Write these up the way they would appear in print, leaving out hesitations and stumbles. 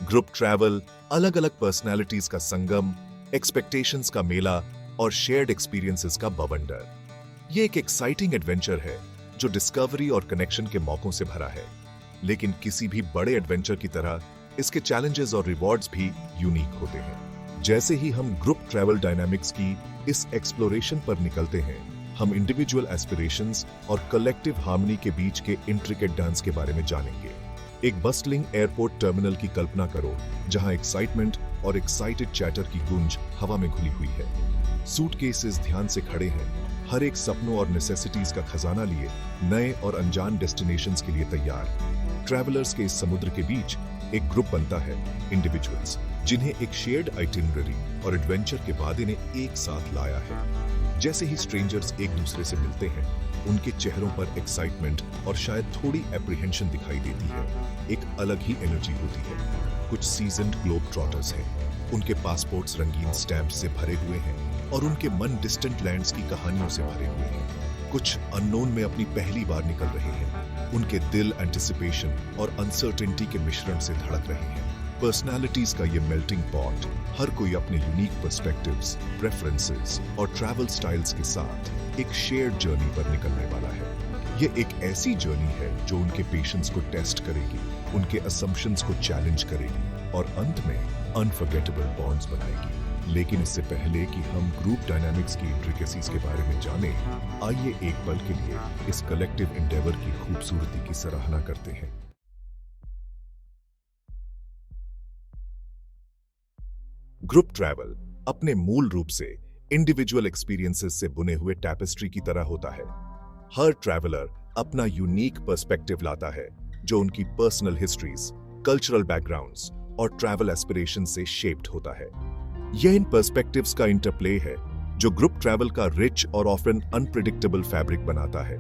Group travel अलग अलग personalities का संगम, एक्सपेक्टेशंस का मेला और शेयर्ड एक्सपीरियंसेस का बवंडर। ये एक एक्साइटिंग एडवेंचर है जो डिस्कवरी और कनेक्शन के मौकों से भरा है, लेकिन किसी भी बड़े एडवेंचर की तरह इसके चैलेंजेस और रिवॉर्ड्स भी यूनिक होते हैं। जैसे ही हम ग्रुप ट्रैवल डायनामिक्स की इस एक्सप्लोरेशन पर निकलते हैं, हम इंडिविजुअल एस्पिरेशंस और कलेक्टिव हार्मनी के बीच के इंट्रिकेट डांस के बारे में जानेंगे। एक बस्टलिंग एयरपोर्ट टर्मिनल की कल्पना करो, जहां एक्साइटमेंट और एक्साइटेड चैटर की गूंज हवा में घुली हुई है। सूटकेसेस ध्यान से खड़े हैं, हर एक सपनों और नेसेसिटीज का खजाना लिए नए और अनजान डेस्टिनेशंस के लिए तैयार। ट्रैवलर्स के इस समुद्र के बीच एक ग्रुप बनता है, इंडिविजुअल्स, जिन्हें एक शेयर्ड आइटिनरी और एडवेंचर के वादे ने एक साथ लाया है। जैसे ही स्ट्रेंजर्स एक दूसरे से मिलते हैं, उनके चेहरों पर एक्साइटमेंट और शायद थोड़ी एप्रीहेंशन दिखाई देती है। एक अलग ही एनर्जी होती है। कुछ सीजन्ड ग्लोब ट्रॉटर्स हैं, उनके पासपोर्ट्स रंगीन स्टैम्प्स से भरे हुए हैं और उनके मन डिस्टेंट लैंड्स की कहानियों से भरे हुए हैं। कुछ अननोन में अपनी पहली बार निकल रहे हैं, उनके दिल एंटिसिपेशन और अनसर्टेनिटी के मिश्रण से धड़क रहे हैं। पर्सनालिटीज का ये मेल्टिंग पॉट, हर कोई अपने यूनिक पर्सपेक्टिव्स, प्रेफरेंसेस और ट्रैवल स्टाइल्स के साथ एक शेयर्ड जर्नी पर निकलने वाला है। ये एक ऐसी जर्नी है जो उनके पेशेंस को टेस्ट करेगी, उनके असम्पशंस को चैलेंज करेगी और अंत में अनफॉरगेटेबल बॉन्ड्स बनाएगी। लेकिन इससे पहले कि हम ग्रुप डायनामिक्स की इंट्रिकेसीज के बारे में जानें, आइए एक पल के लिए इस कलेक्टिव एंडेवर की खूबसूरती की सराहना करते हैं। ग्रुप ट्रैवल अपने मूल रूप से इंडिविजुअल एक्सपीरियंसेस से बुने हुए टैपेस्ट्री की तरह होता है। हर ट्रैवलर अपना यूनिक पर्सपेक्टिव लाता है, जो उनकी पर्सनल हिस्ट्रीज, कल्चरल बैकग्राउंड्स और ट्रैवल एस्पिरेशन से शेप्ड होता है। यह इन पर्सपेक्टिव्स का इंटरप्ले है जो ग्रुप ट्रैवल का रिच और ऑफन अनप्रिडिक्टेबल फैब्रिक बनाता है।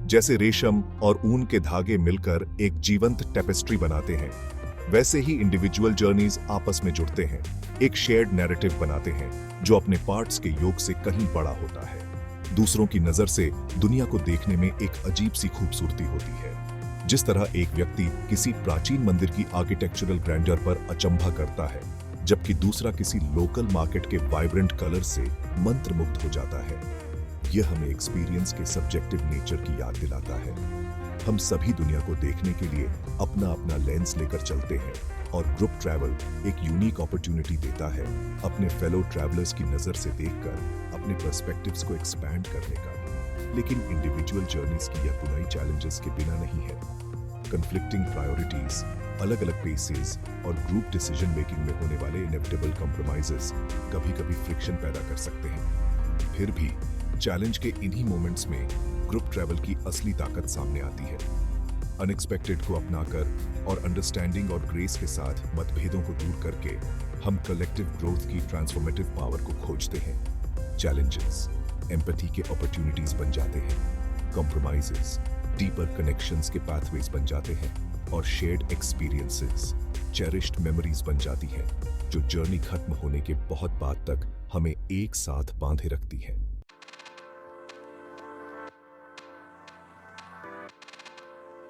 जैसे रेशम और ऊन के धागे मिलकर एक जीवंत टैपेस्ट्री बनाते हैं, वैसे ही इंडिविजुअल जर्नीज आपस में जुड़ते हैं, एक शेयर्ड नैरेटिव बनाते हैं जो अपने पार्ट्स के योग से कहीं बड़ा होता है। दूसरों की नजर से दुनिया को देखने में एक अजीब सी खूबसूरती होती है। जिस तरह एक व्यक्ति किसी प्राचीन मंदिर की आर्किटेक्चरल ग्रैंडर पर अचंभा करता है, जबकि दूसरा किसी लोकल मार्केट के वाइब्रेंट कलर से मंत्रमुग्ध हो जाता है। यह हमें एक्सपीरियंस के सब्जेक्टिव नेचर की याद दिलाता है। हम सभी दुनिया को देखने के लिए अपना अपना लेंस लेकर चलते हैं और ग्रुप ट्रैवल एक यूनिक अपॉर्चुनिटी देता है अपने फेलो ट्रैवलर्स की नजर से देखकर अपने पर्सपेक्टिव्स को एक्सपैंड करने का। लेकिन इंडिविजुअल जर्नीज की यह बुनाई चैलेंजेस के बिना नहीं है। कन्फ्लिक्टिंग प्रायोरिटीज, अलग अलग पेसेस और ग्रुप डिसीजन मेकिंग में होने वाले इनेविटेबल कॉम्प्रोमाइजेस कभी-कभी फ्रिक्शन पैदा कर सकते हैं। फिर भी चैलेंज के इन्हीं मोमेंट्स में ग्रुप ट्रैवल की असली ताकत सामने आती है। अनएक्सपेक्टेड को अपनाकर और अंडरस्टैंडिंग और ग्रेस के साथ मतभेदों को दूर करके हम कलेक्टिव ग्रोथ की ट्रांसफॉर्मेटिव पावर को खोजते हैं। चैलेंजेस एम्पैथी के अपॉर्चुनिटीज बन जाते हैं, कॉम्प्रोमाइजेस डीपर कनेक्शंस के पाथवेज बन जाते हैं और शेयर्ड एक्सपीरियंसेस चेरिश्ड मेमोरीज बन जाती हैं, जो जर्नी खत्म होने के बहुत बाद तक हमें एक साथ बांधे रखती है।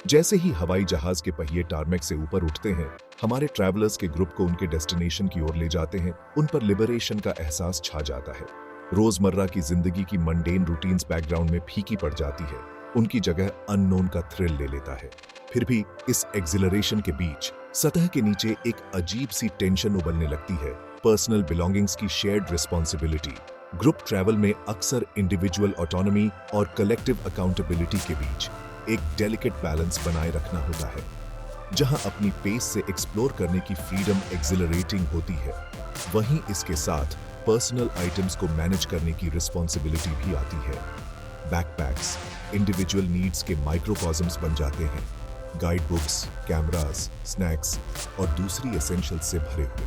जैसे ही हवाई जहाज के पहिए टारमेक से ऊपर उठते हैं, हमारे ट्रैवलर्स के ग्रुप को उनके डेस्टिनेशन की ओर ले जाते हैं। उन पर लिबरेशन का एहसास छा जाता है। रोजमर्रा की जिंदगी की मंडेन रूटीन्स बैकग्राउंड में फीकी पड़ जाती है, उनकी जगह अननोन का थ्रिल ले लेता है। फिर भी इस एक्सिलरेशन के बीच सतह के नीचे एक अजीब सी टेंशन उबलने लगती है, पर्सनल बिलोंगिंग्स की शेयर्ड रिस्पॉन्सिबिलिटी। ग्रुप ट्रैवल में अक्सर इंडिविजुअल ऑटोनॉमी और कलेक्टिव अकाउंटेबिलिटी के बीच एक डेलिकेट बैलेंस बनाए रखना होता है। जहां अपनी पेस से एक्सप्लोर करने की फ्रीडम एक्सिलरेटिंग होती है, वहीं इसके साथ पर्सनल आइटम्स को मैनेज करने की रिस्पॉन्सिबिलिटी भी आती है। बैकपैक्स इंडिविजुअल नीड्स के माइक्रोकॉस्म्स बन जाते हैं, गाइड बुक्स, कैमरास, स्नैक्स और दूसरी एसेंशियल्स से भरे हुए,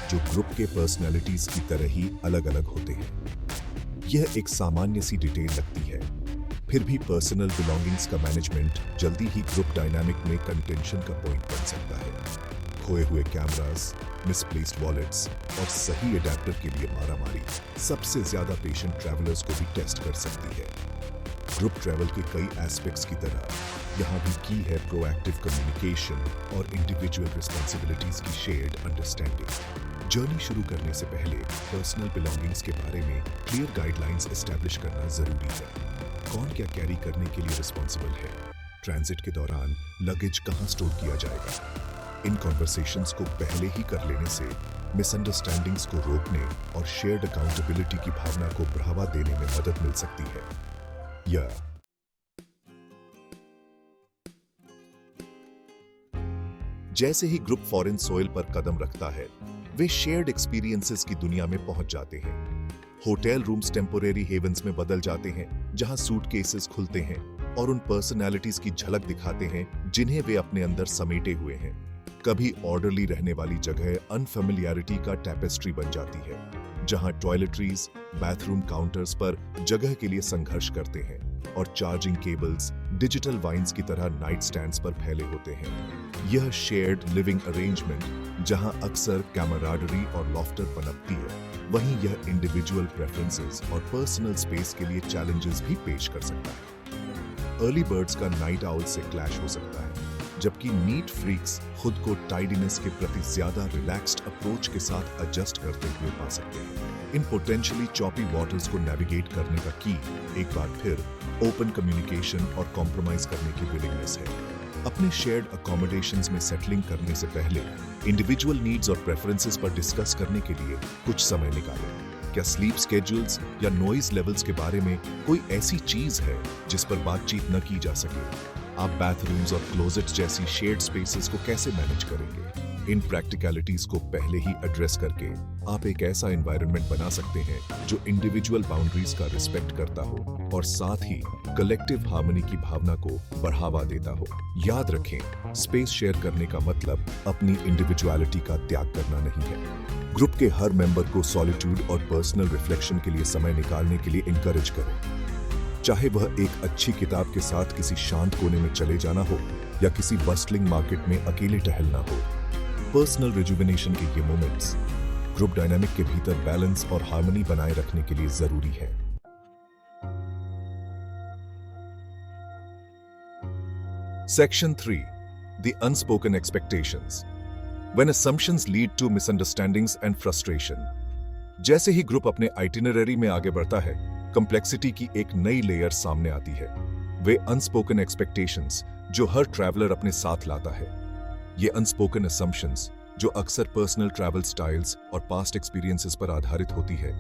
जो ग्रुप के पर्सनैलिटीज की तरह ही अलग अलग होते हैं। यह एक सामान्य सी डिटेल लगती है, फिर भी पर्सनल बिलोंगिंग्स का मैनेजमेंट जल्दी ही ग्रुप डायनामिक में कंटेंशन का पॉइंट बन सकता है। खोए हुए कैमरास, मिसप्लेस्ड वॉलेट्स और सही अडेप्टर के लिए मारामारी सबसे ज्यादा पेशेंट ट्रैवलर्स को भी टेस्ट कर सकती है। ग्रुप ट्रैवल के कई एस्पेक्ट्स की तरह यहाँ भी की है प्रोएक्टिव कम्युनिकेशन और इंडिविजुअल रिस्पॉन्सिबिलिटीज की शेयर्ड अंडरस्टैंडिंग। जर्नी शुरू करने से पहले पर्सनल बिलोंगिंग्स के बारे में क्लियर गाइडलाइंस एस्टैब्लिश करना जरूरी है। कौन क्या कैरी करने के लिए रिस्पॉन्सिबल है, ट्रांजिट के दौरान लगेज कहाँ स्टोर किया जाएगा। इन कॉन्वर्सेशंस को पहले ही कर लेने से मिसअंडरस्टैंडिंग्स को रोकने और शेयर्ड अकाउंटेबिलिटी की भावना को बढ़ावा देने में मदद मिल सकती है। या जैसे ही ग्रुप फॉरेन सॉइल पर कदम रखता है, वे शेयर्ड एक्सपीरियंसेस की दुनिया में पहुंच जाते हैं। होटल रूम्स टेम्पोरेरी हेवंस में बदल जाते हैं, जहां सूटकेसेस खुलते हैं और उन पर्सनालिटीज की झलक दिखाते हैं जिन्हें वे अपने अंदर समेटे हुए हैं। कभी ऑर्डरली रहने वाली जगह अनफेमिलियरिटी का टैपेस्ट्री बन जाती है, जहां टॉयलेटरीज बाथरूम काउंटर्स पर जगह के लिए संघर्ष करते हैं और चार्जिंग केबल्स डिजिटल वाइन्स की तरह नाइट स्टैंड्स पर फैले होते हैं। यह शेयर्ड लिविंग अरेंजमेंट जहां अक्सर कैमराडरी और लॉफ्टर पनपती है, वहीं यह इंडिविजुअल प्रेफरेंसेस और पर्सनल स्पेस के लिए चैलेंजेस भी पेश कर सकता है। अर्ली बर्ड्स का नाइट आउल से क्लैश हो सकता है, जबकि नीट फ्रीक्स खुद को टाइडीनेस के प्रति ज्यादा रिलैक्स्ड अप्रोच के साथ एडजस्ट करते हुए पा सकते हैं। इन पोटेंशियली चॉपी वाटर्स को नेविगेट करने का की एक बार फिर ओपन कम्युनिकेशन और कॉम्प्रोमाइज करने की विलिंगनेस है। अपने शेयर्ड अकोमोडेशंस में सेटलिंग करने से पहले इंडिविजुअल नीड्स और प्रेफरेंसेस पर डिस्कस करने के लिए कुछ समय निकालें। क्या स्लीप स्केड्यूल्स या नॉइज लेवल्स के बारे में कोई ऐसी चीज है जिस पर बातचीत न की जा सके? आप बाथरूम्स और क्लोजेट जैसी शेयर्ड स्पेसेस को कैसे मैनेज करेंगे? इन प्रैक्टिकलिटीज को पहले ही एड्रेस करके आप एक ऐसा एनवायरनमेंट बना सकते हैं जो इंडिविजुअल बाउंड्रीज का रिस्पेक्ट करता हो और साथ ही कलेक्टिव हार्मनी की भावना को बढ़ावा देता हो। याद रखें, स्पेस शेयर करने का मतलब अपनी इंडिविजुअलिटी का त्याग करना नहीं है। ग्रुप के हर मेंबर को सॉलिट्यूड और पर्सनल रिफ्लेक्शन के लिए समय निकालने के लिए इंकरेज करें, चाहे वह एक अच्छी किताब के साथ किसी शांत कोने में चले जाना हो या किसी बस्टलिंग मार्केट में अकेले टहलना हो। पर्सनल रिजुविनेशन के ये मोमेंट्स ग्रुप डायनामिक के भीतर बैलेंस और हार्मनी बनाए रखने के लिए जरूरी है। Section 3, The unspoken expectations. When assumptions lead to misunderstandings and frustration. जैसे ही ग्रुप अपने आइटिनरी में आगे बढ़ता है, कंप्लेक्सिटी की एक नई लेयर सामने आती है। वे अनस्पोकन एक्सपेक्टेशंस जो हर ट्रैवलर अपने साथ लाता है। ये अनस्पोकन असम्पशंस जो अक्सर पर्सनल ट्रैवल स्टाइल्स और पास्ट एक्सपीरियंसेस पर आधारित होती है,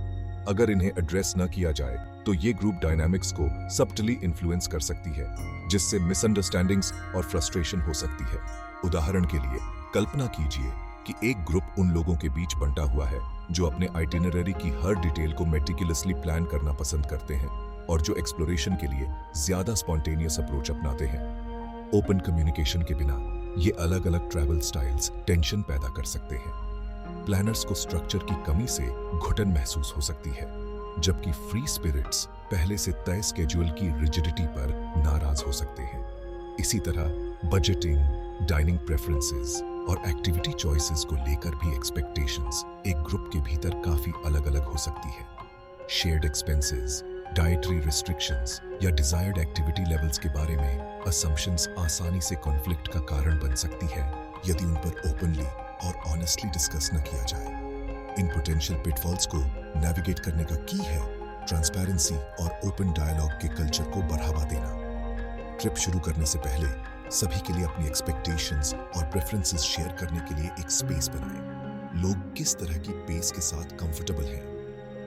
अगर इन्हें एड्रेस न किया जाए तो ये ग्रुप डायनामिक्स को सब्टली इन्फ्लुएंस कर सकती है, जिससे मिसअंडरस्टैंडिंग्स और फ्रस्ट्रेशन हो सकती है। उदाहरण के लिए कल्पना कीजिए कि एक ग्रुप उन लोगों के बीच बंटा हुआ है जो अपने आइटिनरी की हर डिटेल को मेटिकुलसली प्लान करना पसंद करते हैं और जो एक्सप्लोरेशन के लिए ज्यादा स्पॉन्टेनियस अप्रोच अपनाते हैं। ओपन कम्युनिकेशन के बिना ये अलग अलग ट्रैवल स्टाइल्स टेंशन पैदा कर सकते हैं। प्लानर्स को स्ट्रक्चर की कमी से घुटन महसूस हो सकती है, जबकि फ्री स्पिरिट्स पहले से तय स्केड्यूल की रिजिडिटी पर नाराज हो सकते हैं। इसी तरह बजटिंग, डाइनिंग प्रेफरेंसेस और एक्टिविटी चॉइसेस को लेकर भी एक्सपेक्टेशंस एक ग्रुप के भीतर काफी अलग अलग हो सकती है। शेयर्ड एक्सपेंसेस, डाइटरी रिस्ट्रिक्शंस या डिजायर्ड एक्टिविटी लेवल्स के बारे में असम्पशंस आसानी से कॉन्फ्लिक्ट का कारण बन सकती है यदि उन पर ओपनली और ऑनेस्टली डिस्कस न किया जाए। इन पोटेंशियल पिटफॉल्स को नेविगेट करने का की है ट्रांसपेरेंसी और ओपन डायलॉग के कल्चर को बढ़ावा देना। ट्रिप शुरू करने से पहले सभी के लिए अपनी एक्सपेक्टेशंस और प्रेफरेंसेस शेयर करने के लिए एक स्पेस बनाएं। लोग किस तरह की पेस के साथ कंफर्टेबल हैं?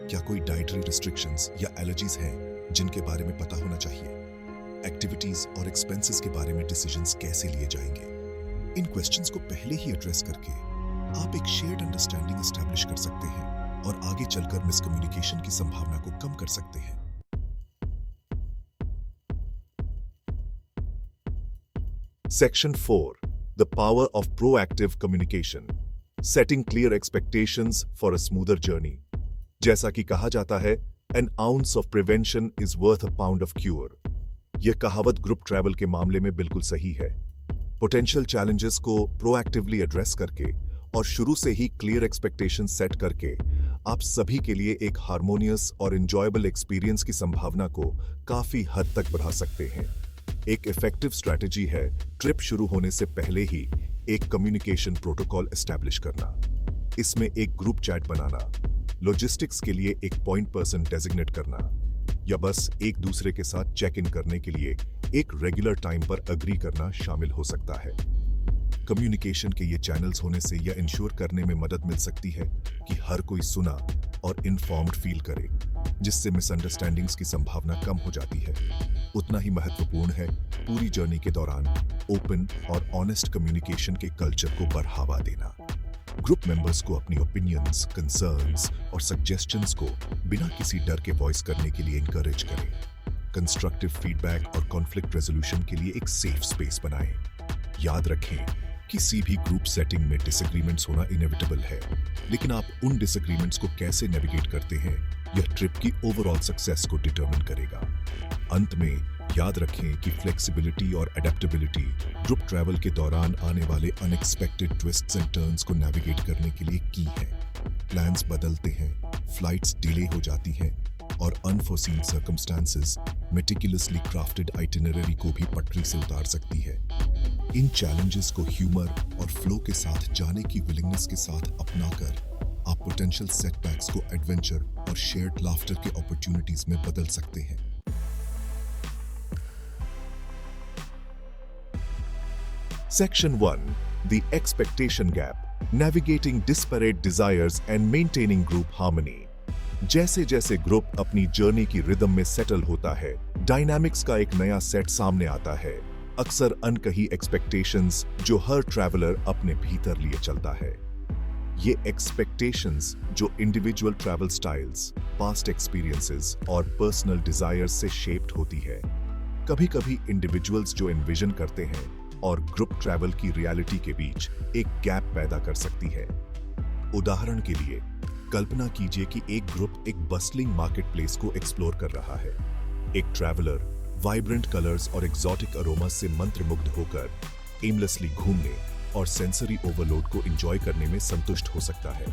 क्या कोई डाइटरी रिस्ट्रिक्शंस या एलर्जीज हैं जिनके बारे में पता होना चाहिए? एक्टिविटीज और एक्सपेंसेस के बारे में डिसीजंस कैसे लिए जाएंगे? इन क्वेश्चंस को पहले ही एड्रेस करके आप एक शेयर्ड अंडरस्टैंडिंग एस्टैब्लिश कर सकते हैं और आगे चलकर मिसकम्युनिकेशन की संभावना को कम कर सकते हैं। Section 4, The Power of Proactive Communication. Setting clear expectations for a smoother journey. जैसा कि कहा जाता है, An ounce of prevention is worth a pound of cure. यह कहावत ग्रुप ट्रैवल के मामले में बिल्कुल सही है। पोटेंशियल चैलेंजेस को प्रोएक्टिवली एड्रेस करके और शुरू से ही क्लियर एक्सपेक्टेशन सेट करके आप सभी के लिए एक हार्मोनियस और एंजॉयबल एक्सपीरियंस की संभावना को काफी हद तक बढ़ा सकते हैं। एक इफेक्टिव स्ट्रैटेजी है ट्रिप शुरू होने से पहले ही एक कम्युनिकेशन प्रोटोकॉल एस्टैब्लिश करना। इसमें एक ग्रुप चैट बनाना, लॉजिस्टिक्स के लिए एक पॉइंट पर्सन डेजिग्नेट करना, या बस एक दूसरे के साथ चेक इन करने के लिए एक रेगुलर टाइम पर अग्री करना शामिल हो सकता है। कम्युनिकेशन के ये चैनल्स होने से यह इंश्योर करने में मदद मिल सकती है कि हर कोई सुना और इन्फॉर्म्ड फील करे, जिससे मिसअंडरस्टैंडिंग्स की संभावना कम हो जाती है। उतना ही महत्वपूर्ण है पूरी जर्नी के दौरान ओपन और ऑनेस्ट कम्युनिकेशन के कल्चर को बढ़ावा देना। ग्रुप मेंबर्स को अपनी ओपिनियंस, कंसर्न्स और सजेशंस को बिना किसी डर के वॉइस करने के लिए इनकरेज करें। कंस्ट्रक्टिव फीडबैक और कॉन्फ्लिक्ट रेजोल्यूशन के लिए एक सेफ स्पेस बनाएं। याद रखें, किसी भी ग्रुप सेटिंग में डिसएग्रीमेंट्स होना इनेविटेबल है, लेकिन आप उन डिसएग्रीमेंट्स को कैसे नेविगेट करते हैं, यह ट्रिप की ओवरऑल सक्सेस को डिटरमिन करेगा। अंत में याद रखें कि फ्लेक्सिबिलिटी और एडेप्टेबिलिटी ग्रुप ट्रैवल के दौरान आने वाले अनएक्सपेक्टेड ट्विस्ट्स एंड टर्न्स को नेविगेट करने के लिए की है। प्लान्स बदलते हैं, फ्लाइट्स डिले हो जाती हैं और unforeseen circumstances meticulously crafted itinerary को भी पटरी से उतार सकती है। इन चैलेंजेस को ह्यूमर और फ्लो के साथ जाने की विलिंगनेस के साथ अपनाकर आप पोटेंशियल सेटबैक्स को एडवेंचर और शेयर्ड लाफ्टर के अपॉर्चुनिटीज में बदल सकते हैं। Section 1. The Expectation Gap. Navigating disparate desires and maintaining group harmony. जैसे जैसे ग्रुप अपनी जर्नी की रिदम में सेटल होता है, डायनामिक्स का एक नया सेट सामने आता है। अक्सर अनकही एक्सपेक्टेशंस जो हर ट्रैवलर अपने भीतर लिए चलता है। ये एक्सपेक्टेशंस जो individual travel styles, past experiences और पर्सनल डिजायर्स से शेप्ड होती है। कभी-कभी इंडिविजुअल्स जो एनविजन करते हैं और ग्रुप ट्रैवल की रियलिटी के बीच एक गैप पैदा कर सकती है। उदाहरण के लिए कल्पना कीजिए कि एक ग्रुप एक बस्टलिंग मार्केट प्लेस को एक्सप्लोर कर रहा है। एक ट्रैवलर वाइब्रेंट कलर्स और एग्जॉटिक अरोमा से मंत्रमुग्ध होकर एमलेसली घूमने और सेंसरी ओवरलोड को एंजॉय करने में संतुष्ट हो सकता है।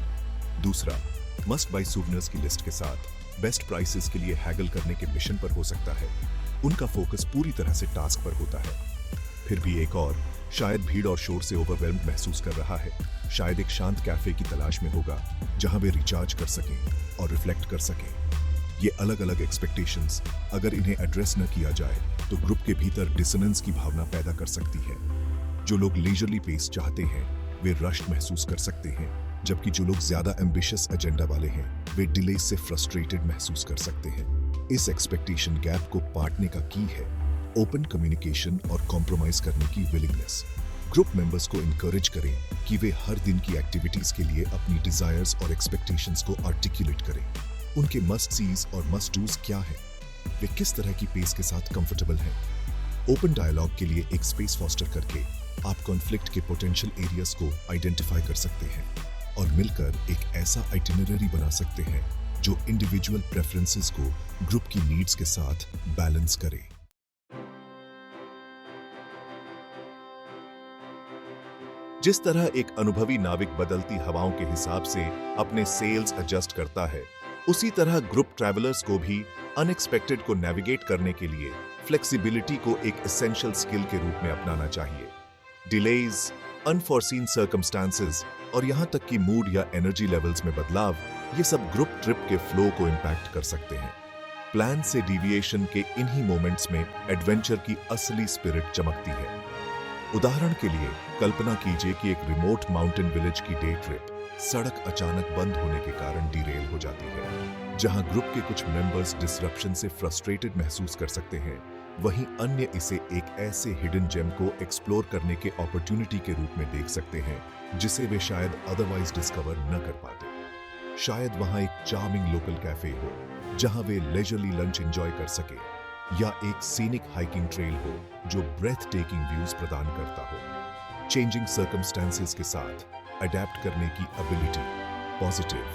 दूसरा मस्ट बाय सूवेनिर्स की लिस्ट के साथ बेस्ट प्राइसेस के लिए हैगल करने के मिशन पर हो सकता है। उनका फोकस पूरी तरह से टास्क पर होता है। फिर भी एक और शायद भीड़ और शोर से ओवरवेल्म्ड महसूस कर रहा है, शायद एक शांत कैफे की तलाश में होगा जहां वे रिचार्ज कर सकें और रिफ्लेक्ट कर सकें। ये अलग अलग एक्सपेक्टेशंस अगर इन्हें एड्रेस न किया जाए तो ग्रुप के भीतर डिसोनेंस की भावना पैदा कर सकती है। जो लोग लीजरली पेस चाहते हैं वे रश्ड महसूस कर सकते हैं, जबकि जो लोग ज्यादा एम्बिशियस एजेंडा वाले हैं वे डिले से फ्रस्ट्रेटेड महसूस कर सकते हैं। इस एक्सपेक्टेशन गैप को पाटने का की है ओपन कम्युनिकेशन और कॉम्प्रोमाइज करने की विलिंगनेस। ग्रुप मेंबर्स को इनकरेज करें कि वे हर दिन की एक्टिविटीज के लिए अपनी डिजायर्स और एक्सपेक्टेशंस को आर्टिकुलेट करें। उनके मस्ट सीज और मस्ट डूज क्या हैं? वे किस तरह की पेस के साथ कंफर्टेबल हैं? ओपन डायलॉग के लिए एक स्पेस फॉस्टर करके आप कॉन्फ्लिक्ट के पोटेंशियल एरियाज को आइडेंटिफाई कर सकते हैं और मिलकर एक ऐसा आइटिनरी बना सकते हैं जो इंडिविजुअल प्रेफरेंसेस को ग्रुप की नीड्स के साथ बैलेंस करे। जिस तरह एक अनुभवी नाविक बदलती हवाओं के हिसाब से अपने सेल्स एडजस्ट करता है, उसी तरह ग्रुप ट्रैवलर्स को भी अनएक्सपेक्टेड को नेविगेट करने के लिए फ्लेक्सिबिलिटी को एक एसेंशियल स्किल के रूप में अपनाना चाहिए। डिलेज, अनफोर्सीन सर्कमस्टांसेस और यहां तक कि मूड या एनर्जी लेवल्स में बदलाव, ये सब ग्रुप ट्रिप के फ्लो को इंपैक्ट कर सकते हैं। प्लान से डिविएशन के इन्हीं मोमेंट्स में एडवेंचर की असली स्पिरिट चमकती है। उदाहरण के लिए कल्पना कीजिए कि एक रिमोट माउंटेन विलेज की डे ट्रिप सड़क अचानक बंद होने के कारण डिरेल हो जाती है। जहां ग्रुप के कुछ मेंबर्स डिसरप्शन से फ्रस्ट्रेटेड महसूस कर सकते हैं, वहीं अन्य इसे एक ऐसे हिडन जेम को एक्सप्लोर करने के अपॉर्चुनिटी के रूप में देख सकते हैं जिसे वे शायद अदरवाइज डिस्कवर न कर पाते। शायद वहां एक चार्मिंग लोकल कैफे हो जहां वे लेजरली लंच एंजॉय कर सके, या एक सीनिक हाइकिंग ट्रेल हो जो ब्रेथ टेकिंग व्यूज प्रदान करता हो। चेंजिंग सर्कमस्टेंसेस के साथ अडेप्ट करने की एबिलिटी पॉजिटिव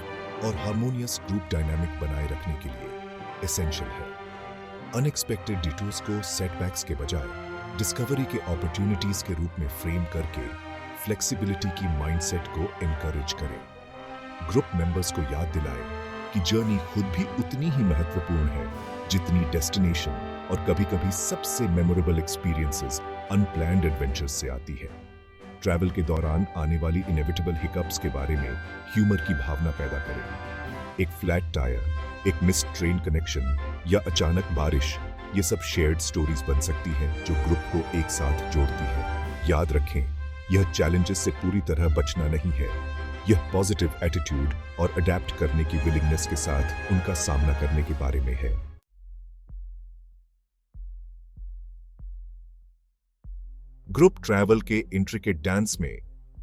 और हार्मोनियस ग्रुप डायनामिक बनाए रखने के लिए एसेंशियल है। अनएक्सपेक्टेड डिटूर्स को सेटबैक्स के बजाय डिस्कवरी के अपॉर्चुनिटीज के रूप में फ्रेम करके फ्लेक्सिबिलिटी की माइंडसेट को एनकरेज करें। ग्रुप मेंबर्स को याद दिलाएं कि जर्नी खुद भी उतनी ही महत्वपूर्ण है जितनी डेस्टिनेशन। और कभी-कभी सबसे मेमोरेबल एक्सपीरियंसेस अनप्लैन्ड एडवेंचर्स से आती है। ट्रैवल के दौरान आने वाली इनएविटेबल हिकअप्स के बारे में ह्यूमर की भावना पैदा करें। एक फ्लैट टायर, एक मिस्ड ट्रेन कनेक्शन या अचानक बारिश, ये सब शेयर्ड स्टोरीज बन सकती हैं जो ग्रुप को एक साथ जोड़ती है। याद रखें, यह चैलेंजेस से पूरी तरह बचना नहीं है, यह पॉजिटिव एटीट्यूड और अडेप्ट करने की विलिंगनेस के साथ उनका सामना करने के बारे में है। ग्रुप ट्रैवल के इंट्रिकेट डांस में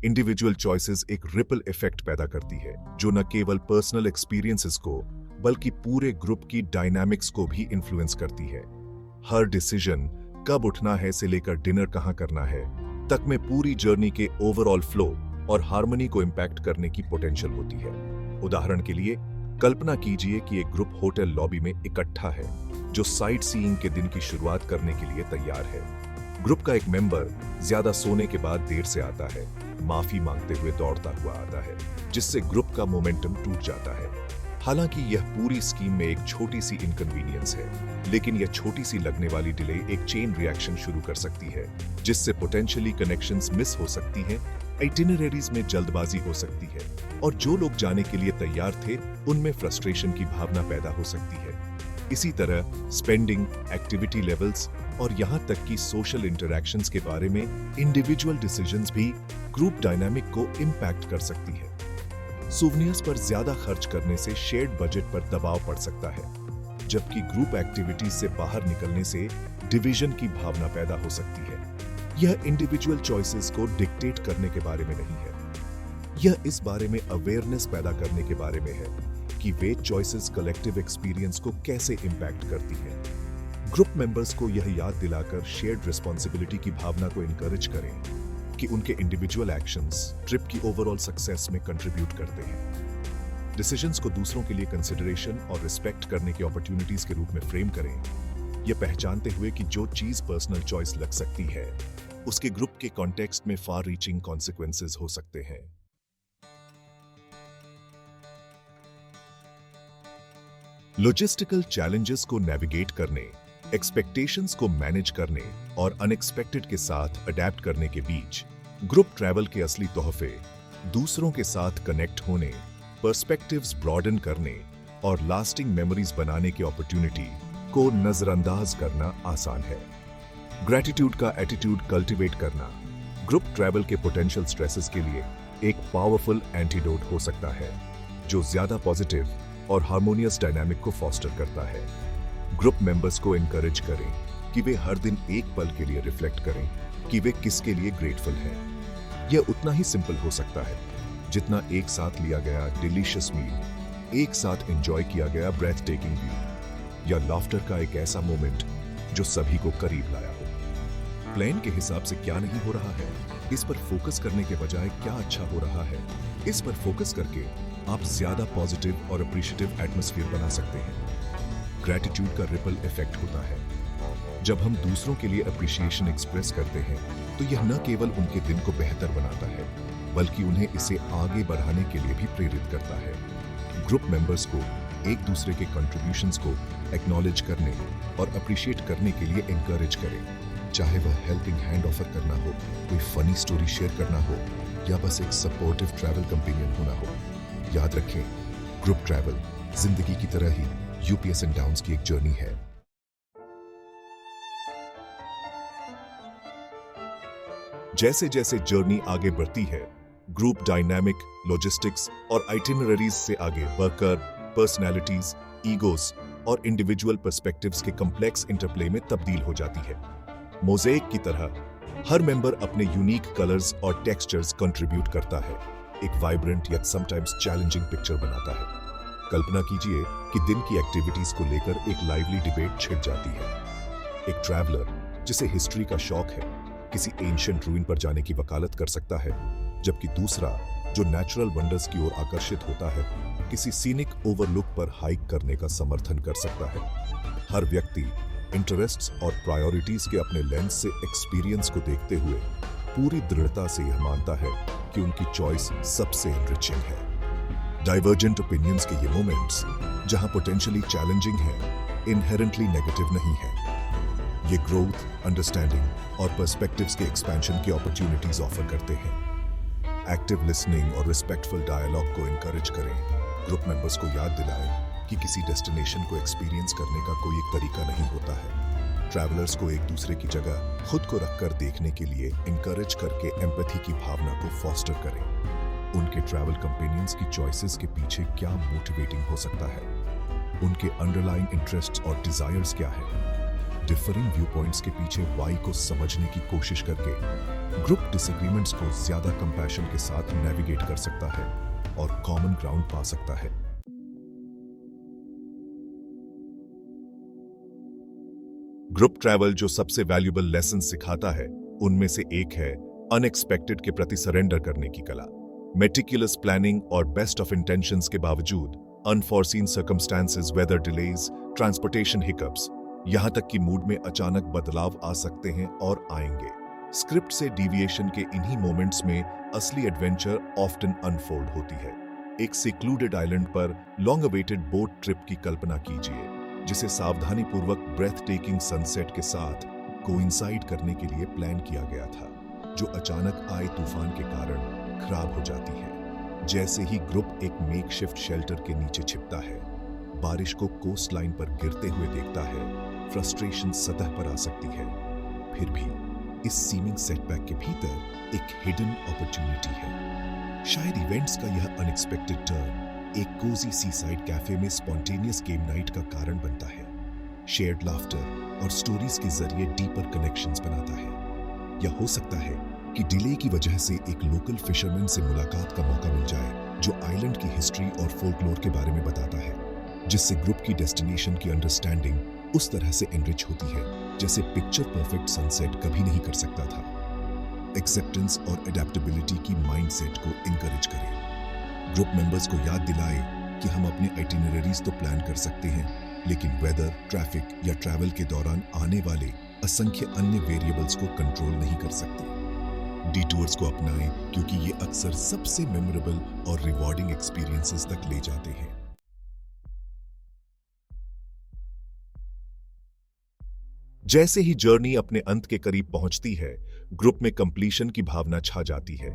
इंडिविजुअल चॉइसेस एक रिपल इफेक्ट पैदा करती है, जो न केवल पर्सनल एक्सपीरियंसेस को बल्कि पूरे ग्रुप की डायनामिक्स को भी इन्फ्लुएंस करती है। हर डिसीजन, कब उठना है से लेकर डिनर कहां करना है तक में पूरी जर्नी के ओवरऑल फ्लो और हार्मनी को इंपैक्ट करने की पोटेंशियल होती है। उदाहरण के लिए कल्पना कीजिए कि एक ग्रुप होटल लॉबी में इकट्ठा है, जो साइट सीइंग के दिन की शुरुआत करने के लिए तैयार है। ग्रुप का एक मेंबर ज्यादा सोने के बाद देर से आता है, माफी मांगते हुए दौड़ता हुआ आता है, जिससे ग्रुप का मोमेंटम टूट जाता है। हालांकि यह पूरी स्कीम में एक छोटी सी इनकन्वीनियंस है, लेकिन यह छोटी सी लगने वाली डिले एक चेन रिएक्शन शुरू कर सकती है, जिससे पोटेंशियली कनेक्शंस मिस हो सकती हैं, आइटिनरेरीज में जल्दबाजी हो सकती है और जो लोग जाने के लिए तैयार थे उनमें फ्रस्ट्रेशन की भावना पैदा हो सकती है। इसी तरह स्पेंडिंग, एक्टिविटी लेवल्स और यहां तक कि सोशल इंटरैक्शंस के बारे में इंडिविजुअल डिसीजंस भी ग्रुप डायनामिक को इंपैक्ट कर सकती है। सूवनियर्स पर ज्यादा खर्च करने से शेयर्ड बजट पर दबाव पड़ सकता है, जबकि ग्रुप एक्टिविटीज से बाहर निकलने से डिवीजन की भावना पैदा हो सकती है। यह इंडिविजुअल चॉइसेस को डिक्टेट करने के बारे में नहीं है, यह इस बारे में अवेयरनेस पैदा करने के बारे में है कि वे चॉइसेस कलेक्टिव एक्सपीरियंस को कैसे इंपैक्ट करती हैं। ग्रुप मेंबर्स को यह याद दिलाकर शेयर्ड रिस्पॉन्सिबिलिटी की भावना को इनकरेज करें कि उनके इंडिविजुअल एक्शंस ट्रिप की ओवरऑल सक्सेस में कंट्रीब्यूट करते हैं। डिसीजंस को दूसरों के लिए कंसिडरेशन और रिस्पेक्ट करने की अपॉर्चुनिटीज के रूप में फ्रेम करें, यह पहचानते हुए कि जो चीज पर्सनल चॉइस लग सकती है, उसके ग्रुप के कॉन्टेक्स्ट में फार रीचिंग कॉन्सिक्वेंसेस हो सकते हैं। लॉजिस्टिकल चैलेंजेस को नेविगेट करने, एक्सपेक्टेशंस को मैनेज करने और अनएक्सपेक्टेड के साथ अडेप्ट करने के बीच ग्रुप ट्रैवल के असली तोहफे दूसरों के साथ कनेक्ट होने, पर्सपेक्टिव्स ब्रॉडन करने और लास्टिंग मेमोरीज बनाने की अपॉर्चुनिटी को नजरअंदाज करना आसान है। ग्रैटिट्यूड का एटीट्यूड कल्टीवेट करना ग्रुप ट्रैवल के पोटेंशियल स्ट्रेसेस के लिए एक पावरफुल एंटीडोट हो सकता है, जो ज्यादा पॉजिटिव और हार्मोनियस डायनामिक को फॉस्टर करता है। ग्रुप मेंबर्स को एनकरेज करें कि वे हर दिन एक पल के लिए रिफ्लेक्ट करें कि वे किसके लिए ग्रेटफुल हैं। यह उतना ही सिंपल हो सकता है जितना एक साथ लिया गया डिलीशियस मील, एक साथ एंजॉय किया गया ब्रेथ टेकिंग व्यू या लाफ्टर का एक ऐसा मोमेंट जो सभी को करीब लाया हो। प्लान के हिसाब से क्या नहीं हो रहा है, इस पर फोकस करने के बजाय क्या अच्छा हो रहा है, इस पर फोकस करके आप ज्यादा पॉजिटिव और अप्रिशिएटिव एटमॉस्फेयर बना सकते हैं। ग्रैटिट्यूड का रिपल इफेक्ट होता है। जब हम दूसरों के लिए अप्रिशिएशन एक्सप्रेस करते हैं, तो यह न केवल उनके दिन को बेहतर बनाता है, बल्कि उन्हें इसे आगे बढ़ाने के लिए भी प्रेरित करता है। ग्रुप मेंबर्स को एक दूसरे के कंट्रीब्यूशंस को एक्नॉलेज करने और अप्रिशिएट करने के लिए एनकरेज करें, चाहे वह हेल्पिंग हैंड ऑफर करना हो, कोई फनी स्टोरी शेयर करना हो या बस एक सपोर्टिव ट्रैवल कंपेनियन होना हो। याद रखें, ग्रुप ट्रैवल जिंदगी की तरह ही यूपीएस एंड डाउन्स की एक जर्नी है। जैसे जैसे जर्नी आगे बढ़ती है, ग्रुप डायनामिक, लॉजिस्टिक्स और आइटिनरीज से आगे बढ़कर पर्सनैलिटीज, ईगोस और इंडिविजुअल पर्सपेक्टिव्स के कॉम्प्लेक्स इंटरप्ले में तब्दील हो जाती है। मोज़ेक की तरह हर मेंबर अपने यूनिक कलर्स और टेक्सचर्स कंट्रीब्यूट करता है, एक वाइब्रेंट या समटाइम्स चैलेंजिंग पिक्चर बनाता है। कल्पना कीजिए कि दिन की एक्टिविटीज को लेकर एक लाइवली डिबेट छिड़ जाती है। एक ट्रैवलर जिसे हिस्ट्री का शौक है, किसी एंशिएंट रूइन पर जाने की वकालत कर सकता है, जबकि दूसरा जो नेचुरल वंडर्स की ओर आकर्षित होता है, किसी सीनिक ओवरलुक पर हाइक करने का समर्थन कर सकता है। हर व्यक्ति इंटरेस्ट्स और प्रायोरिटीज के अपने लेंस से एक्सपीरियंस को देखते हुए पूरी दृढ़ता से यह मानता है कि उनकी चॉइस सबसे एनरिचिंग है। डाइवर्जेंट ओपिनियंस के ये मोमेंट्स, जहां पोटेंशियली चैलेंजिंग है, इनहेरेंटली नेगेटिव नहीं है। ये ग्रोथ, अंडरस्टैंडिंग और पर्सपेक्टिव्स के एक्सपेंशन की अपॉर्चुनिटीज ऑफर करते हैं। एक्टिव लिसनिंग और रिस्पेक्टफुल डायलॉग को इनकरेज करें। ग्रुप मेंबर्स को याद दिलाएं कि किसी डेस्टिनेशन को एक्सपीरियंस करने का कोई एक तरीका नहीं होता है। ट्रैवलर्स को एक दूसरे की जगह खुद को रखकर देखने के लिए इनकरेज करके एम्पैथी की भावना को फॉस्टर करें। उनके ट्रैवल कंपेनियंस की चॉइसेस के पीछे क्या मोटिवेटिंग हो सकता है, उनके अंडरलाइंग इंटरेस्ट्स और डिजायर्स क्या है। डिफरिंग व्यू पॉइंट्स के पीछे वाई को समझने की कोशिश करके ग्रुप डिसएग्रीमेंट्स को ज्यादा कंपैशन के साथ नेविगेट कर सकता है और कॉमन ग्राउंड पा सकता है। ग्रुप ट्रैवल जो सबसे वैल्यूएबल लेसन सिखाता है उनमें से एक है अनएक्सपेक्टेड के प्रति सरेंडर करने की कला। मेटिकुलस प्लानिंग और बेस्ट ऑफ इंटेंशंस के बावजूद unforeseen circumstances, weather delays, transportation hiccups, यहां तक कि मूड में अचानक बदलाव आ सकते हैं और आएंगे। स्क्रिप्ट से डिविएशन के इन्हीं मोमेंट्स में असली एडवेंचर ऑफ्टन अनफोल्ड होती है। एक सिक्लूडेड आइलैंड पर लॉन्ग अवेटेड बोट ट्रिप की कल्पना कीजिए, जिसे सावधानीपूर्वक ब्रेथ टेकिंग सनसेट के साथ कोइंसाइड करने के लिए प्लान किया गया था, जो अचानक आए तूफान के कारण खराब हो जाती है। जैसे ही ग्रुप एक मेकशिफ्ट शेल्टर के नीचे छिपता है, बारिश को कोस्ट लाइन पर गिरते हुए देखता है, फ्रस्ट्रेशन सतह पर आ सकती है। फिर भी इस सीमिंग सेटबैक के भीतर एक हिडन अपॉर्चुनिटी है। शायद इवेंट्स का यह अनएक्सपेक्टेड टर्न एक कोजी सीसाइड कैफे में स्पॉन्टेनियस गेम नाइट का कारण बनता है। शेयर्ड लाफ्टर और स्टोरीज के जरिए डीपर कनेक्शंस बनाता है। या हो सकता है कि डिले की वजह से एक लोकल फिशरमैन से मुलाकात का मौका मिल जाए, जो आइलैंड की हिस्ट्री और फोल्कलोर के बारे में बताता है, जिससे ग्रुप की डेस्टिनेशन की अंडरस्टैंडिंग उस तरह से एनरिच होती है जैसे पिक्चर परफेक्ट सनसेट कभी नहीं कर सकता था। एक्सेप्टेंस और एडेप्टेबिलिटी की माइंडसेट को इनकरेज करें। ग्रुप मेंबर्स को याद दिलाए कि हम अपने आइटिनरीज तो प्लान कर सकते हैं, लेकिन वेदर, ट्रैफिक या ट्रैवल के दौरान आने वाले असंख्य अन्य वेरिएबल्स को कंट्रोल नहीं कर सकते। डिटूर्स को अपनाएं, क्योंकि ये अक्सर सबसे मेमोरेबल और रिवॉर्डिंग एक्सपीरियंसेस तक ले जाते हैं। जैसे ही जर्नी अपने अंत के करीब पहुंचती है, ग्रुप में कंप्लीशन की भावना छा जाती है।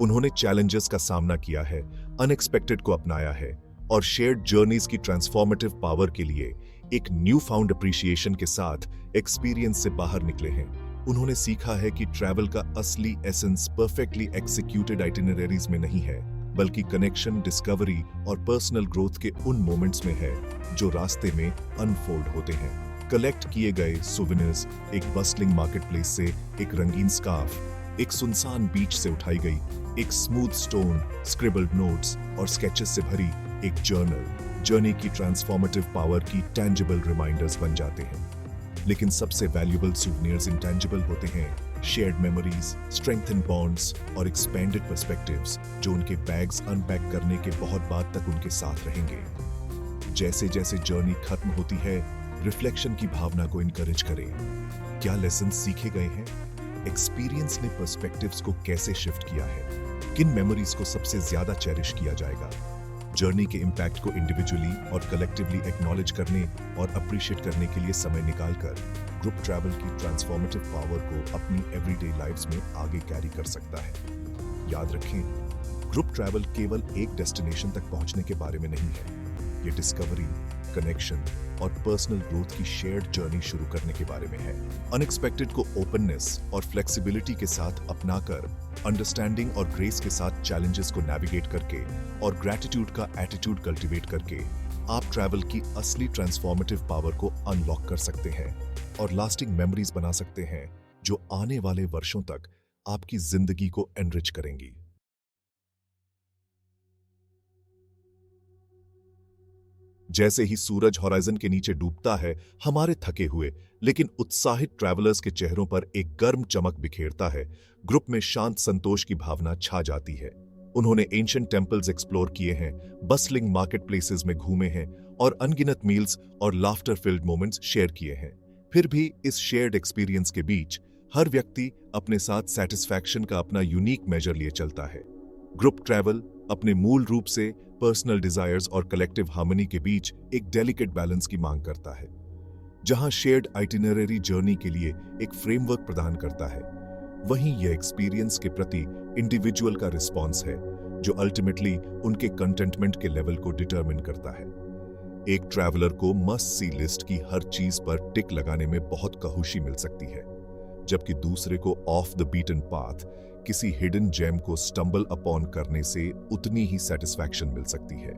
उन्होंने चैलेंजेस का सामना किया है, अनएक्सपेक्टेड को अपनाया है और शेयर्ड जर्नीज की ट्रांसफॉर्मेटिव पावर के लिए एक न्यू फाउंड अप्रिशिएशन के साथ एक्सपीरियंस से बाहर निकले हैं। उन्होंने सीखा है कि ट्रैवल का असली एसेंस परफेक्टली एक्सिक्यूटेड आइटिनरीज में नहीं है, बल्कि कनेक्शन, डिस्कवरी और पर्सनल ग्रोथ के उन मोमेंट्स में है जो रास्ते में अनफोल्ड होते हैं। कलेक्ट किए गए सोवेनिर्स, एक बस्टलिंग मार्केटप्लेस से एक रंगीन स्कार्फ, एक सुनसान बीच से उठाई गई एक स्मूथ स्टोन, स्क्रिबल्ड नोट्स और स्केचेस से भरी एक जर्नी की ट्रांसफॉर्मेटिव पावर की टैंजिबल रिमाइंडर्स बन जाते हैं। लेकिन सबसे वैल्यूएबल सूवेनिर्स इंटैंजिबल होते हैं। शेयर्ड मेमोरीज, स्ट्रेंथन बॉन्ड्स और एक्सपेंडेड पर्सपेक्टिव्स, जो उनके बैग्स अनपैक करने के बहुत बाद तक उनके साथ रहेंगे। जैसे जैसे जर्नी खत्म होती है, रिफ्लेक्शन की भावना को इनकरेज करें। क्या लेसन सीखे गए हैं? एक्सपीरियंस ने पर्सपेक्टिव्स को कैसे शिफ्ट किया है? किन मेमोरीज को सबसे ज्यादा चेरिश किया जाएगा? जर्नी के इम्पैक्ट को इंडिविजुअली और कलेक्टिवली एक्नॉलेज करने और अप्रिशिएट करने के लिए समय निकालकर ग्रुप ट्रैवल की ट्रांसफॉर्मेटिव पावर को अपनी एवरीडे लाइव्स में आगे कैरी कर सकता है। याद रखें, ग्रुप ट्रैवल केवल एक डेस्टिनेशन तक पहुंचने के बारे में नहीं है। ये डिस्कवरी, कनेक्शन और पर्सनल ग्रोथ की शेयर्ड जर्नी शुरू करने के बारे में है। अनएक्सपेक्टेड को ओपननेस और फ्लेक्सिबिलिटी के साथ अपनाकर, अंडरस्टैंडिंग और ग्रेस के साथ चैलेंजेस को नेविगेट करके और ग्रैटिट्यूड का एटीट्यूड कल्टीवेट करके आप ट्रैवल की असली ट्रांसफॉर्मेटिव पावर को अनलॉक कर सकते हैं और लास्टिंग मेमोरीज बना सकते हैं जो आने वाले वर्षों तक आपकी जिंदगी को एनरिच करेंगी। जैसे ही सूरज हॉराइजन के नीचे डूबता है, हमारे थके हुए लेकिन उत्साहित ट्रैवलर्स के चेहरों पर एक गर्म चमक बिखेरता है। ग्रुप में शांत संतोष की भावना छा जाती है। उन्होंने एंशिएंट टेम्पल्स एक्सप्लोर किए हैं, बस्टलिंग मार्केट प्लेसेस में घूमे हैं और अनगिनत मील्स और लाफ्टर फिल्ड मोमेंट्स शेयर किए हैं। फिर भी इस शेयर्ड एक्सपीरियंस के बीच हर व्यक्ति अपने साथ सेटिस्फैक्शन का अपना यूनिक मेजर लिए चलता है। ग्रुप ट्रैवल अपने मूल रूप से पर्सनल डिजायर्स और कलेक्टिव हार्मनी के बीच एक डेलिकेट बैलेंस की मांग करता है। जहां शेयर्ड आइटिनरी जर्नी के लिए एक फ्रेमवर्क प्रदान करता है, वहीं यह एक्सपीरियंस के प्रति इंडिविजुअल का रिस्पॉन्स है जो अल्टीमेटली उनके कंटेंटमेंट के लेवल को डिटरमिन करता है। एक ट्रैवलर को मस्ट सी लिस्ट की हर चीज पर टिक लगाने में बहुत खुशी मिल सकती है, जबकि दूसरे को ऑफ द बीटन पाथ किसी हिडन जेम को स्टंबल अपॉन करने से उतनी ही सेटिस्फैक्शन मिल सकती है।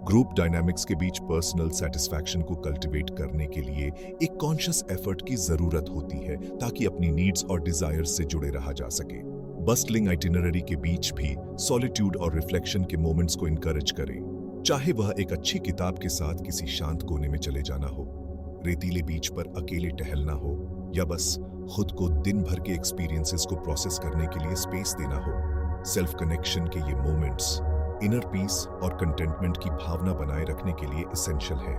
ग्रुप डायनामिक्स के बीच पर्सनल सेटिस्फैक्शन को कल्टीवेट करने के लिए एक कॉन्शियस एफर्ट की जरूरत होती है ताकि अपनी नीड्स और डिजायर्स से जुड़े रहा जा सके। बस्टलिंग आइटिनरी के बीच भी सॉलिट्यूड और रिफ्लेक्शन के मोमेंट्स को इनकरेज करें, चाहे वह एक अच्छी किताब के साथ किसी शांत कोने में चले जाना हो, रेतीले बीच पर अकेले टहलना हो, या बस खुद को दिन भर के एक्सपीरियंसेस को प्रोसेस करने के लिए स्पेस देना हो। सेल्फ कनेक्शन के ये मोमेंट्स इनर पीस और कंटेंटमेंट की भावना बनाए रखने के लिए एसेंशियल है।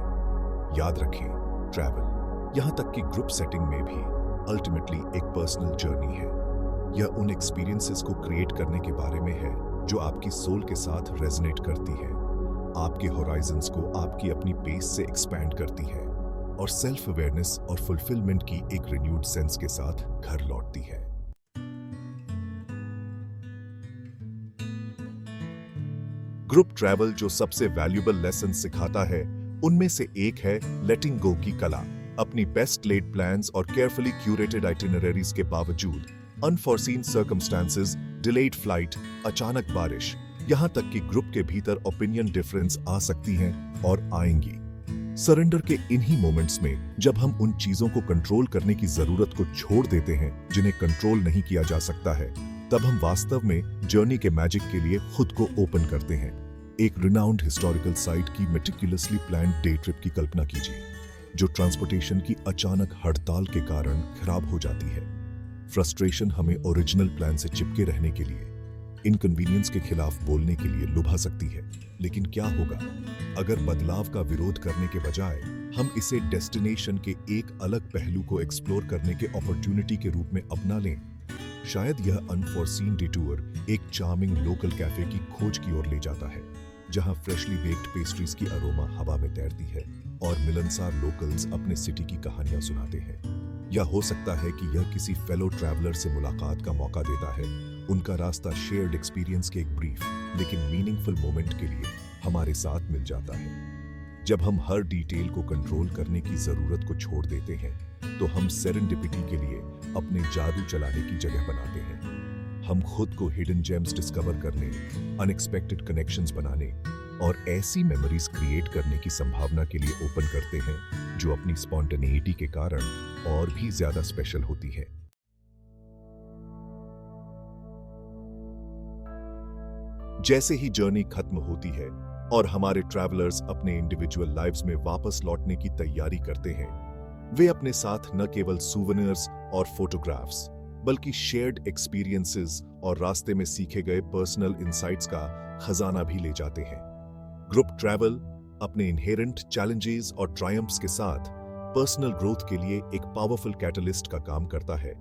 याद रखें, ट्रैवल, यहां तक कि ग्रुप सेटिंग में भी अल्टीमेटली एक पर्सनल जर्नी है। यह उन एक्सपीरियंसेस को क्रिएट करने के बारे में है जो आपकी सोल के साथ रेजोनेट करती है, आपके होराइजन्स को आपकी अपनी पेस से एक्सपैंड करती है और सेल्फ अवेयरनेस और फुलफिलमेंट की एक रिन्यूड सेंस के साथ घर लौटती है। ग्रुप ट्रैवल जो सबसे वैल्यूएबल लेसन सिखाता है, उनमें से एक है लेटिंग गो की कला। अपनी बेस्ट लेड प्लान्स और केयरफुली क्यूरेटेड आइटिनरीज के बावजूद अनफॉरसीन सर्कमस्टांसेस, डिलेड फ्लाइट, अचानक बारिश, यहां तक कि ग्रुप के भीतर ओपिनियन डिफरेंस आ सकती हैं और आएंगी। सरेंडर के इन्हीं मोमेंट्स में जब हम उन चीजों को कंट्रोल करने की जरूरत को छोड़ देते हैं जिन्हें कंट्रोल नहीं किया जा सकता है, तब हम वास्तव में जर्नी के मैजिक के लिए खुद को ओपन करते हैं। एक रिनाउंड हिस्टोरिकल साइट की मेटिकुलसली प्लान्ड डे ट्रिप की कल्पना कीजिए, जो ट्रांसपोर्टेशन की अचानक हड़ताल के कारण खराब हो जाती है। फ्रस्ट्रेशन हमें ओरिजिनल प्लान से चिपके रहने के लिए, इनकन्वीनियंस के खिलाफ बोलने के लिए लुभा सकती है। लेकिन क्या होगा अगर बदलाव का विरोध करने के बजाय हम इसे डेस्टिनेशन के एक अलग पहलू को एक्सप्लोर करने के अपॉर्चुनिटी के रूप में अपना लें? शायद यह अनफॉरसीन डिटूर एक चार्मिंग लोकल कैफे की खोज की ओर ले जाता है, जहां फ्रेशली बेक्ड पेस्ट्रीज की अरोमा हवा में तैरती है और मिलनसार लोकल्स अपने सिटी की कहानियां सुनाते हैं। या हो सकता है कि यह किसी फेलो ट्रैवलर से मुलाकात का मौका देता है, उनका रास्ता शेयर्ड एक्सपीरियंस के एक ब्रीफ लेकिन मीनिंगफुल मोमेंट के लिए हमारे साथ मिल जाता है। जब हम हर डिटेल को कंट्रोल करने की जरूरत को छोड़ देते हैं, तो हम सेरेंडिपिटी के लिए अपने जादू चलाने की जगह बनाते हैं। हम खुद को हिडन जेम्स डिस्कवर करने, अनएक्सपेक्टेड कनेक्शंस बनाने और ऐसी मेमोरीज क्रिएट करने की संभावना के लिए ओपन करते हैं जो अपनी स्पॉन्टेनिटी के कारण और भी ज्यादा स्पेशल होती है। जैसे ही जर्नी खत्म होती है और हमारे ट्रैवलर्स अपने इंडिविजुअल लाइव्स में वापस लौटने की तैयारी करते हैं, वे अपने साथ न केवल सूवेनिर्स और फोटोग्राफ्स, बल्कि शेयर्ड एक्सपीरियंसेस और रास्ते में सीखे गए पर्सनल इंसाइट्स का खजाना भी ले जाते हैं। ग्रुप ट्रैवल अपने इनहेरेंट चैलेंजेस और ट्रायम्फ्स के साथ पर्सनल ग्रोथ के लिए एक पावरफुल कैटलिस्ट का काम करता है।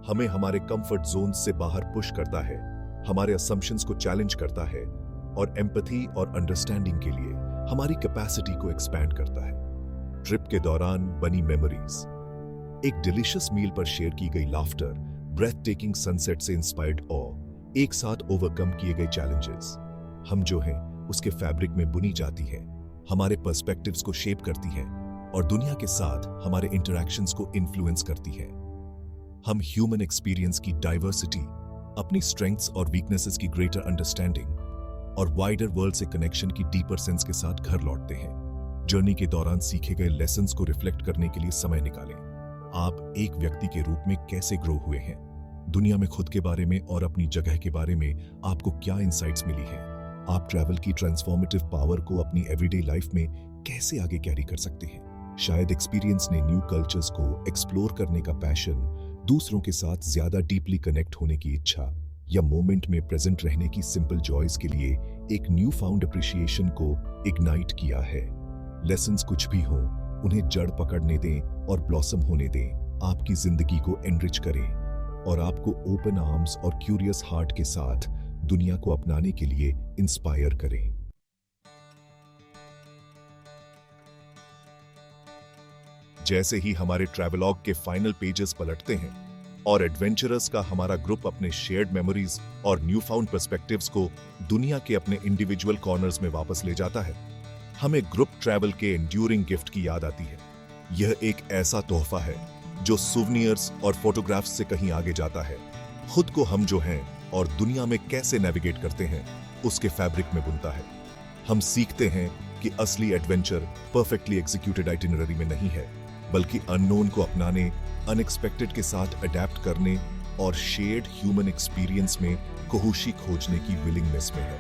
हमें हमारे कंफर्ट जोन से बाहर पुश करता है, हमारे असम्पशंस को चैलेंज करता है और एम्पैथी और अंडरस्टैंडिंग के लिए हमारी कैपेसिटी को एक्सपैंड करता है। ट्रिप के दौरान बनी मेमोरीज, एक डिलीशियस मील पर शेयर की गई लाफ्टर, ब्रेथ टेकिंग सनसेट से इंस्पायर्ड ऑ, एक साथ ओवरकम किए गए चैलेंजेस, हम जो हैं उसके फैब्रिक में बुनी जाती है, हमारे पर्सपेक्टिव्स को शेप करती है और दुनिया के साथ हमारे इंटरैक्शंस को इन्फ्लुएंस करती है। हम ह्यूमन एक्सपीरियंस की डाइवर्सिटी, अपनी स्ट्रेंथ्स और वीकनेसेस की ग्रेटर अंडरस्टैंडिंग और वाइडर वर्ल्ड से कनेक्शन की डीपर सेंस के साथ घर लौटते हैं। जर्नी के दौरान सीखे गए लेसन्स को रिफ्लेक्ट करने के लिए समय निकालें। आप एक व्यक्ति के रूप में कैसे ग्रो हुए हैं? दुनिया में खुद के बारे में और अपनी जगह के बारे में आपको क्या इंसाइट्स मिली हैं? आप ट्रैवल की ट्रांसफॉर्मेटिव पावर को अपनी एवरीडे लाइफ में कैसे आगे कैरी कर सकते हैं? शायद एक्सपीरियंस ने न्यू कल्चर्स को एक्सप्लोर करने का पैशन, दूसरों के साथ ज्यादा डीपली कनेक्ट होने की इच्छा या मोमेंट में प्रेजेंट रहने की सिंपल जॉयज के लिए एक न्यू फाउंड अप्रिशिएशन को इग्नाइट किया है। लेसन्स कुछ भी हों, उन्हें जड़ पकड़ने दें और ब्लॉसम होने दें, आपकी जिंदगी को एनरिच करें और आपको ओपन आर्म्स और क्यूरियस हार्ट के साथ दुनिया को अपनाने के लिए इंस्पायर करें। जैसे ही हमारे ट्रैवलॉग के फाइनल पेजेस पलटते हैं और एडवेंचरर्स का हमारा ग्रुप अपने शेयर्ड मेमोरीज और न्यू फाउंड पर्सपेक्टिव्स को दुनिया के अपने इंडिविजुअल कॉर्नर्स में वापस ले जाता है, हमें ग्रुप ट्रैवल के एंड्यूरिंग गिफ्ट की याद आती है। यह एक ऐसा तोहफा है जो सुवनियर्स और फोटोग्राफ्स से कहीं आगे जाता है, खुद को हम जो हैं और दुनिया में कैसे नेविगेट करते हैं उसके फैब्रिक में बुनता है। हम सीखते हैं कि असली एडवेंचर परफेक्टली एग्जीक्यूटेड आइटिनरी में नहीं है, बल्कि अननोन को अपनाने, अनएक्सपेक्टेड के साथ अडेप्ट करने और शेयर्ड ह्यूमन एक्सपीरियंस में कोहूशी खोजने की विलिंगनेस में है।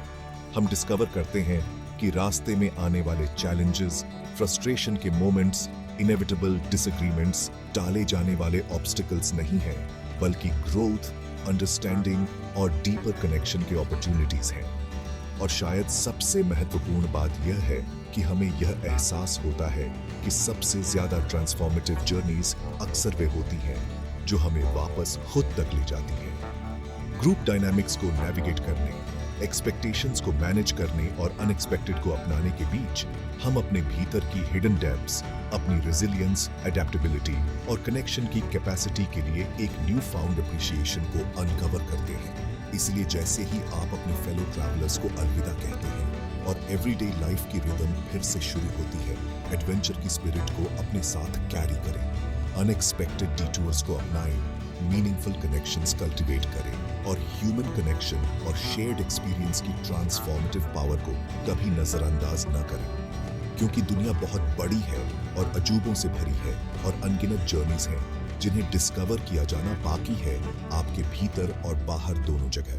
हम डिस्कवर करते हैं कि रास्ते में आने वाले चैलेंजेस, फ्रस्ट्रेशन के मोमेंट्स, इनेविटेबल डिसएग्रीमेंट्स टाले जाने वाले ऑब्स्टिकल्स नहीं हैं, बल्कि ग्रोथ, अंडरस्टैंडिंग और डीपर कनेक्शन के अपॉर्चुनिटीज हैं। और शायद सबसे महत्वपूर्ण बात यह है कि हमें यह एहसास होता है कि सबसे ज्यादा ट्रांसफॉर्मेटिव जर्नीज अक्सर वे होती हैं जो हमें वापस खुद तक ले जाती हैं। ग्रुप डायनामिक्स को नेविगेट करने, एक्सपेक्टेशंस को मैनेज करने और अनएक्सपेक्टेड को अपनाने के बीच हम अपने भीतर की हिडन डेप्थ्स, अपनी रेजिलियंस, एडेप्टेबिलिटी और कनेक्शन की कैपेसिटी के लिए एक न्यू फाउंड अप्रिशिएशन को अनकवर करते हैं। इसलिए जैसे ही आप अपने फेलो ट्रैवलर्स को अलविदा कहते हैं और एवरीडे लाइफ की रिदम फिर से शुरू होती है, एडवेंचर की स्पिरिट को अपने साथ कैरी करें, अनएक्सपेक्टेड डिटूर्स को अपनाएं, मीनिंगफुल कनेक्शंस कल्टीवेट करें और ह्यूमन कनेक्शन और शेयर्ड एक्सपीरियंस की ट्रांसफॉर्मेटिव पावर को कभी नजरअंदाज न करें, क्योंकि दुनिया बहुत बड़ी है और अजूबों से भरी है और अनगिनत जर्नीज हैं जिन्हें डिस्कवर किया जाना बाकी है, आपके भीतर और बाहर दोनों जगह।